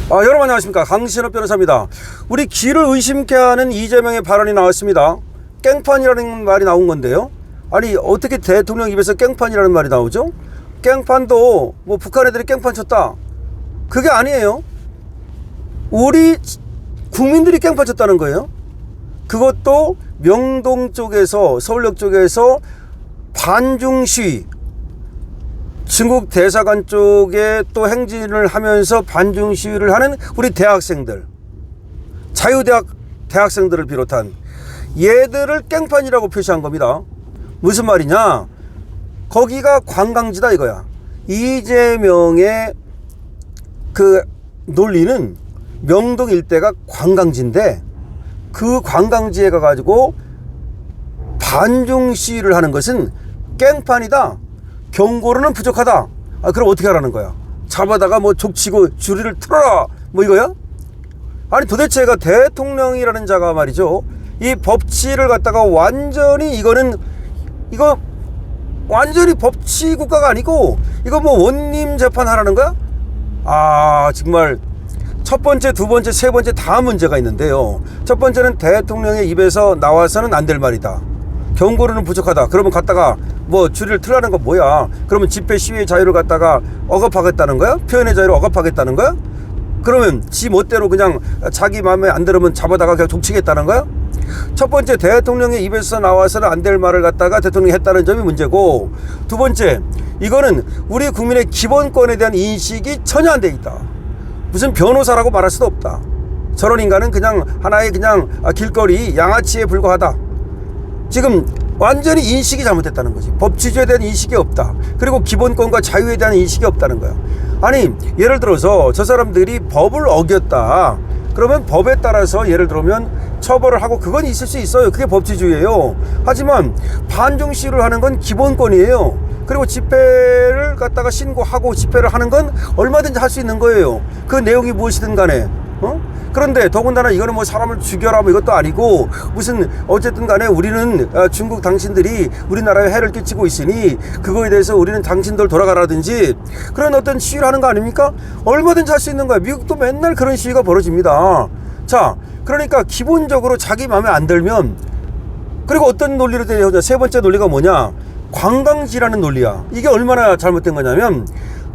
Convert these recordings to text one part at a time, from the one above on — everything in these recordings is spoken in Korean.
여러분 안녕하십니까, 강신업 변호사입니다. 우리 귀를 의심케 하는 이재명의 발언이 나왔습니다. 깽판이라는 말이 나온 건데요. 아니 어떻게 대통령 입에서 깽판이라는 말이 나오죠? 깽판도 뭐 북한 애들이 깽판 쳤다, 그게 아니에요. 우리 국민들이 깽판 쳤다는 거예요. 그것도 명동 쪽에서, 서울역 쪽에서 반중 시위, 중국 대사관 쪽에 또 행진을 하면서 반중 시위를 하는 우리 대학생들, 자유대학 대학생들을 비롯한 얘들을 깽판이라고 표시한 겁니다. 무슨 말이냐, 거기가 관광지다 이거야. 이재명의 그 논리는 명동 일대가 관광지인데 그 관광지에 가가지고 반중 시위를 하는 것은 깽판이다, 경고로는 부족하다. 그럼 어떻게 하라는 거야? 잡아다가 뭐 족치고 줄이를 틀어라 뭐 이거야? 아니 도대체가 대통령이라는 자가 말이죠, 이 법치를 갖다가 완전히 이거 완전히 법치 국가가 아니고 이거 뭐 원님 재판하라는 거야? 정말 첫 번째, 두 번째, 세 번째 다 문제가 있는데요. 첫 번째는 대통령의 입에서 나와서는 안 될 말이다, 경고로는 부족하다. 그러면 갖다가 뭐 줄을 틀라는 건 뭐야? 그러면 집회 시위의 자유를 갖다가 억압하겠다는 거야? 표현의 자유를 억압하겠다는 거야? 그러면 지 멋대로 그냥 자기 마음에 안 들으면 잡아다가 그냥 족치겠다는 거야? 첫 번째, 대통령의 입에서 나와서는 안 될 말을 갖다가 대통령이 했다는 점이 문제고, 두 번째, 이거는 우리 국민의 기본권에 대한 인식이 전혀 안 돼 있다. 무슨 변호사라고 말할 수도 없다. 저런 인간은 그냥 하나의 그냥 길거리 양아치에 불과하다. 지금 완전히 인식이 잘못됐다는 거지. 법치주의에 대한 인식이 없다. 그리고 기본권과 자유에 대한 인식이 없다는 거야. 아니 예를 들어서 저 사람들이 법을 어겼다, 그러면 법에 따라서 예를 들면 처벌을 하고 그건 있을 수 있어요. 그게 법치주의예요. 하지만 반중 시위를 하는 건 기본권이에요. 그리고 집회를 갖다가 신고하고 집회를 하는 건 얼마든지 할 수 있는 거예요. 그 내용이 무엇이든 간에. 그런데 더군다나 이거는 뭐 사람을 죽여라 뭐 이것도 아니고, 무슨 어쨌든 간에 우리는 중국 당신들이 우리나라에 해를 끼치고 있으니 그거에 대해서 우리는 당신들 돌아가라든지 그런 어떤 시위를 하는 거 아닙니까? 얼마든지 할 수 있는 거야. 미국도 맨날 그런 시위가 벌어집니다. 자, 그러니까 기본적으로 자기 마음에 안 들면, 그리고 어떤 논리로 되냐, 세 번째 논리가 뭐냐, 관광지라는 논리야. 이게 얼마나 잘못된 거냐면,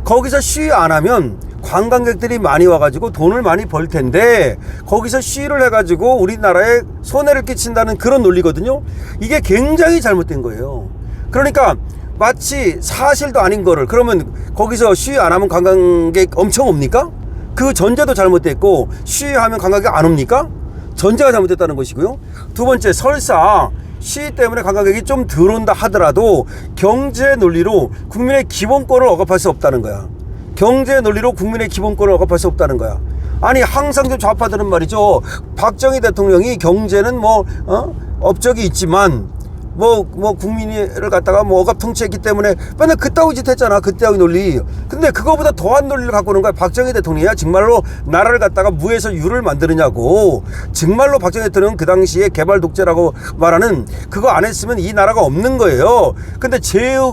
거기서 시위 안 하면 관광객들이 많이 와가지고 돈을 많이 벌 텐데 거기서 시위를 해가지고 우리나라에 손해를 끼친다는 그런 논리거든요. 이게 굉장히 잘못된 거예요. 그러니까 마치 사실도 아닌 거를, 그러면 거기서 시위 안 하면 관광객 엄청 옵니까? 그 전제도 잘못됐고, 시위하면 관광객 안 옵니까? 전제가 잘못됐다는 것이고요. 두 번째, 설사 시위 때문에 관광객이 좀 들어온다 하더라도 경제 논리로 국민의 기본권을 억압할 수 없다는 거야. 경제 논리로 국민의 기본권을 억압할 수 없다는 거야. 아니 항상 좀 좌파들은 말이죠, 박정희 대통령이 경제는 업적이 있지만 국민을 갖다가 억압 통치했기 때문에 맨날 그따위 짓 했잖아. 그따위 논리. 근데 그거보다 더한 논리를 갖고 오는 거야. 박정희 대통령이야 정말로 나라를 갖다가 무에서 유를 만드느냐고. 정말로 박정희 대통령은 그 당시에 개발 독재라고 말하는 그거 안 했으면 이 나라가 없는 거예요. 근데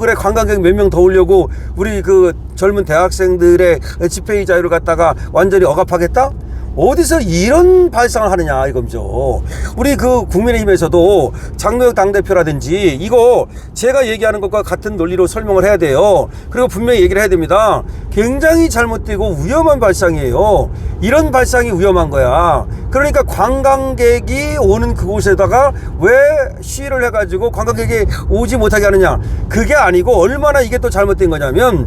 그래 관광객 몇 명 더 오려고 우리 그 젊은 대학생들의 집회의 자유를 갖다가 완전히 억압하겠다? 어디서 이런 발상을 하느냐 이거죠. 우리 그 국민의힘에서도 장노혁 당대표라든지 이거 제가 얘기하는 것과 같은 논리로 설명을 해야 돼요. 그리고 분명히 얘기를 해야 됩니다. 굉장히 잘못되고 위험한 발상이에요. 이런 발상이 위험한 거야. 그러니까 관광객이 오는 그곳에다가 왜 시위를 해가지고 관광객이 오지 못하게 하느냐, 그게 아니고 얼마나 이게 또 잘못된 거냐면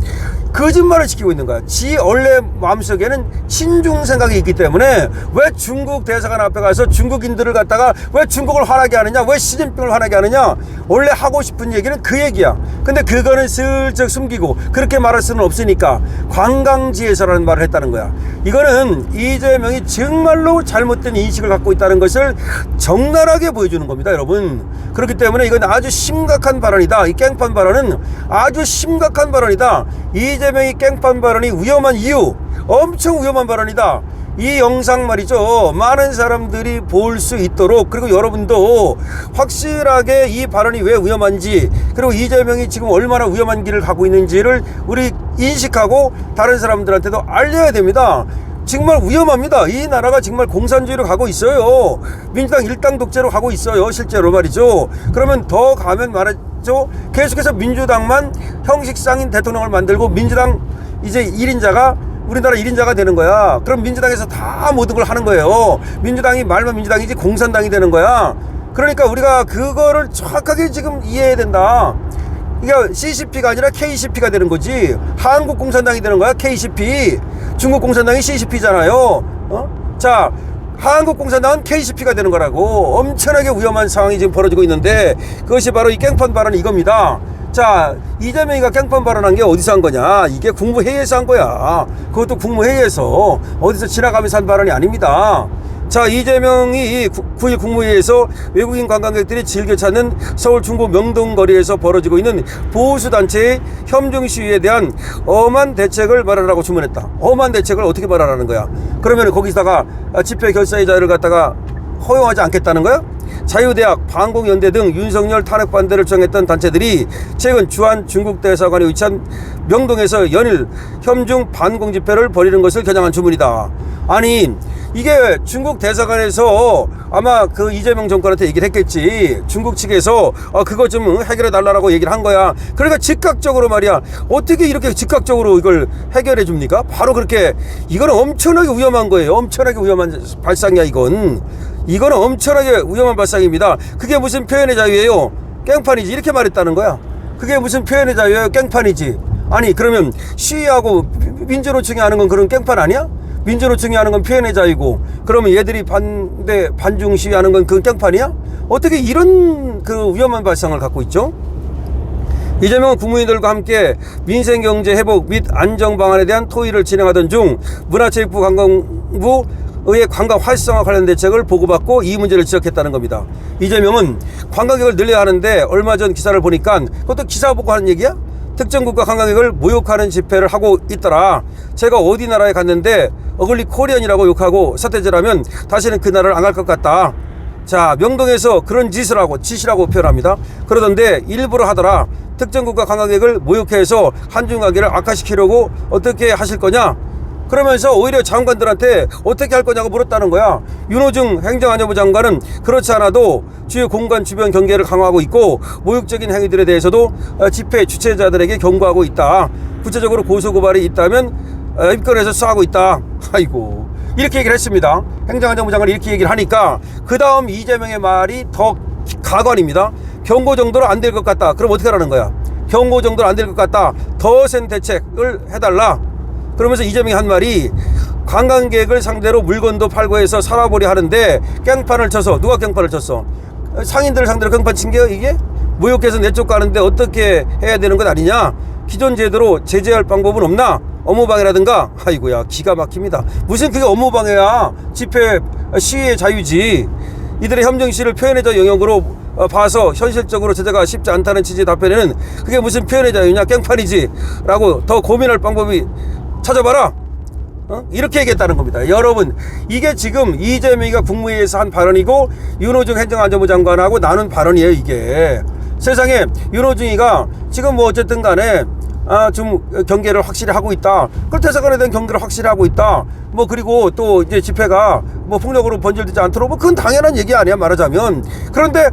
거짓말을 지키고 있는 거야. 지 원래 마음속에는 친중 생각이 있기 때문에 왜 중국 대사관 앞에 가서 중국인들을 갖다가 왜 중국을 화나게 하느냐, 왜 시진핑을 화나게 하느냐, 원래 하고 싶은 얘기는 그 얘기야. 근데 그거는 슬쩍 숨기고 그렇게 말할 수는 없으니까 관광지에서라는 말을 했다는 거야. 이거는 이재명이 정말로 잘못된 인식을 갖고 있다는 것을 적나라하게 보여주는 겁니다, 여러분. 그렇기 때문에 이건 아주 심각한 발언이다. 이 깽판 발언은 아주 심각한 발언이다. 이재명이 깽판 발언이 위험한 이유, 엄청 위험한 발언이다. 이 영상 말이죠, 많은 사람들이 볼 수 있도록, 그리고 여러분도 확실하게 이 발언이 왜 위험한지, 그리고 이재명이 지금 얼마나 위험한 길을 가고 있는지를 우리 인식하고 다른 사람들한테도 알려야 됩니다. 정말 위험합니다. 이 나라가 정말 공산주의로 가고 있어요. 민주당 일당 독재로 가고 있어요. 실제로 말이죠. 그러면 더 가면 말이죠. 계속해서 민주당만 형식상인 대통령을 만들고 민주당 이제 1인자가 우리나라 1인자가 되는 거야. 그럼 민주당에서 다 모든 걸 하는 거예요. 민주당이 말만 민주당이지 공산당이 되는 거야. 그러니까 우리가 그거를 정확하게 지금 이해해야 된다. 이게 CCP가 아니라 KCP가 되는 거지. 한국 공산당이 되는 거야. KCP. 중국 공산당이 CCP잖아요. 자, 한국 공산당은 KCP가 되는 거라고. 엄청나게 위험한 상황이 지금 벌어지고 있는데 그것이 바로 이 깽판 발언 이겁니다. 자, 이재명이가 깽판 발언한 게 어디서 한 거냐? 이게 국무회의에서 한 거야. 그것도 국무회의에서 어디서 지나가면서 한 발언이 아닙니다. 자, 이재명이 9일 국무회의에서 외국인 관광객들이 즐겨 찾는 서울 중구 명동거리에서 벌어지고 있는 보수단체의 협정 시위에 대한 엄한 대책을 말하라고 주문했다. 엄한 대책을 어떻게 말하라는 거야? 그러면 거기다가 집회 결사의 자유를 갖다가 허용하지 않겠다는 거야? 자유대학, 반공연대 등 윤석열 탄핵 반대를 주장했던 단체들이 최근 주한 중국 대사관에 위치한 명동에서 연일 협중 반공 집회를 벌이는 것을 겨냥한 주문이다. 아니, 이게 중국 대사관에서 아마 그 이재명 정권한테 얘기를 했겠지. 중국 측에서 그거 좀 해결해 달라고 얘기를 한 거야. 그러니까 즉각적으로 말이야. 어떻게 이렇게 즉각적으로 이걸 해결해 줍니까? 바로 그렇게. 이거는 엄청나게 위험한 거예요. 엄청나게 위험한 발상이야 이건. 이거는 엄청나게 위험한 발상입니다. 그게 무슨 표현의 자유예요? 깽판이지. 이렇게 말했다는 거야. 그게 무슨 표현의 자유예요? 깽판이지. 아니, 그러면 시위하고 민주노총이 하는 건 그런 깽판 아니야? 민주노총이 하는 건 표현의 자유고, 그러면 얘들이 반중 시위하는 건 그건 깽판이야? 어떻게 이런 그 위험한 발상을 갖고 있죠? 이재명은 국무위원들과 함께 민생경제 회복 및 안정 방안에 대한 토의를 진행하던 중 문화체육부 관광부 의 관광 활성화 관련 대책을 보고받고 이 문제를 지적했다는 겁니다. 이재명은 관광객을 늘려야 하는데 얼마 전 기사를 보니까 그것도 기사 보고 하는 얘기야? 특정 국가 관광객을 모욕하는 집회를 하고 있더라. 제가 어디 나라에 갔는데 어글리 코리안이라고 욕하고 사태질하면 다시는 그 나라를 안 갈 것 같다. 자, 명동에서 그런 짓이라고 표현합니다. 그러던데 일부러 하더라. 특정 국가 관광객을 모욕해서 한중 관계를 악화시키려고 어떻게 하실 거냐? 그러면서 오히려 장관들한테 어떻게 할 거냐고 물었다는 거야. 윤호중 행정안전부 장관은 그렇지 않아도 주요 공간 주변 경계를 강화하고 있고 모욕적인 행위들에 대해서도 집회 주최자들에게 경고하고 있다. 구체적으로 고소고발이 있다면 입건해서 수사하고 있다. 아이고, 이렇게 얘기를 했습니다. 행정안전부 장관이 이렇게 얘기를 하니까 그 다음 이재명의 말이 더 가관입니다. 경고 정도로 안 될 것 같다. 그럼 어떻게 하라는 거야? 경고 정도로 안 될 것 같다. 더 센 대책을 해달라. 그러면서 이재명이 한 말이 관광객을 상대로 물건도 팔고 해서 살아보려 하는데 깽판을 쳐서, 누가 깽판을 쳤어? 상인들을 상대로 깽판 친 게 이게? 모욕해서 내쫓가는데 어떻게 해야 되는 것 아니냐? 기존 제도로 제재할 방법은 없나? 업무방해라든가. 아이고야, 기가 막힙니다. 무슨 그게 업무방해야? 집회 시위의 자유지. 이들의 협정시를 표현의 자유 영역으로 봐서 현실적으로 제재가 쉽지 않다는 취지의 답변에는 그게 무슨 표현의 자유냐? 깽판이지 라고 더 고민할 방법이 찾아봐라. 이렇게 얘기했다는 겁니다. 여러분, 이게 지금 이재명이가 국무회의에서 한 발언이고 윤호중 행정안전부 장관하고 나눈 발언이에요. 이게 세상에 윤호중이가 지금 뭐 어쨌든 간에 좀 경계를 확실히 하고 있다. 그 대사관에 대한 경계를 확실히 하고 있다. 뭐 그리고 또 이제 집회가 뭐 폭력으로 번질되지 않도록 뭐 그건 당연한 얘기 아니야, 말하자면. 그런데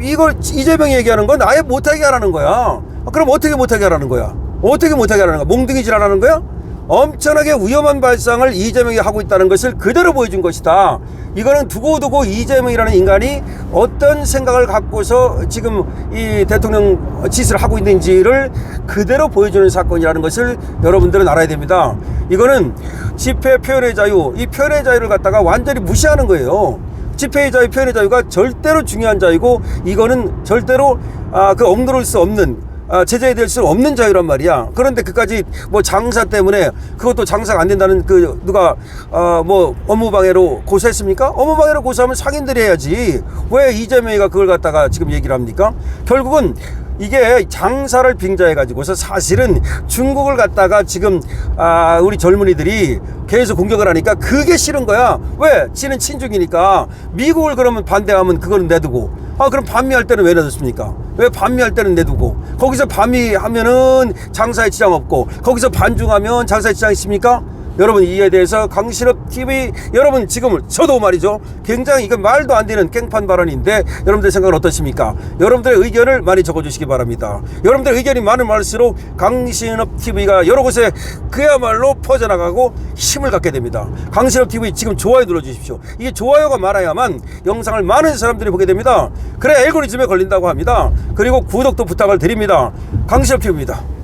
이걸 이재명이 얘기하는 건 아예 못하게 하라는 거야. 그럼 어떻게 못하게 하라는 거야? 어떻게 못하게 하라는 거야? 몽둥이질 하라는 거야? 엄청나게 위험한 발상을 이재명이 하고 있다는 것을 그대로 보여준 것이다. 이거는 두고두고 이재명이라는 인간이 어떤 생각을 갖고서 지금 이 대통령 짓을 하고 있는지를 그대로 보여주는 사건이라는 것을 여러분들은 알아야 됩니다. 이거는 집회 표현의 자유, 이 표현의 자유를 갖다가 완전히 무시하는 거예요. 집회의 자유, 표현의 자유가 절대로 중요한 자유고, 이거는 절대로 그 억누를 수 없는, 제재될 수 없는 자유란 말이야. 그런데 그까지 뭐 장사 때문에, 그것도 장사가 안 된다는 그 누가 뭐 업무방해로 고소했습니까? 업무방해로 고소하면 상인들이 해야지. 왜 이재명이가 그걸 갖다가 지금 얘기를 합니까? 결국은 이게 장사를 빙자해 가지고서 사실은 중국을 갖다가 지금 우리 젊은이들이 계속 공격을 하니까 그게 싫은 거야. 왜? 지는 친중이니까. 미국을 그러면 반대하면 그거는 내두고, 그럼 반미할 때는 왜 내뒀습니까? 왜 반미할 때는 내두고, 거기서 반미하면은 장사에 지장 없고 거기서 반중하면 장사에 지장 있습니까? 여러분 이에 대해서 강신업 TV 여러분 지금 저도 말이죠 굉장히 이건 말도 안 되는 깽판 발언인데 여러분들 생각은 어떠십니까? 여러분들의 의견을 많이 적어주시기 바랍니다. 여러분들의 의견이 많을수록 강신업 TV가 여러 곳에 그야말로 퍼져나가고 힘을 갖게 됩니다. 강신업 TV 지금 좋아요 눌러주십시오. 이게 좋아요가 많아야만 영상을 많은 사람들이 보게 됩니다. 그래 알고리즘에 걸린다고 합니다. 그리고 구독도 부탁을 드립니다. 강신업 TV입니다.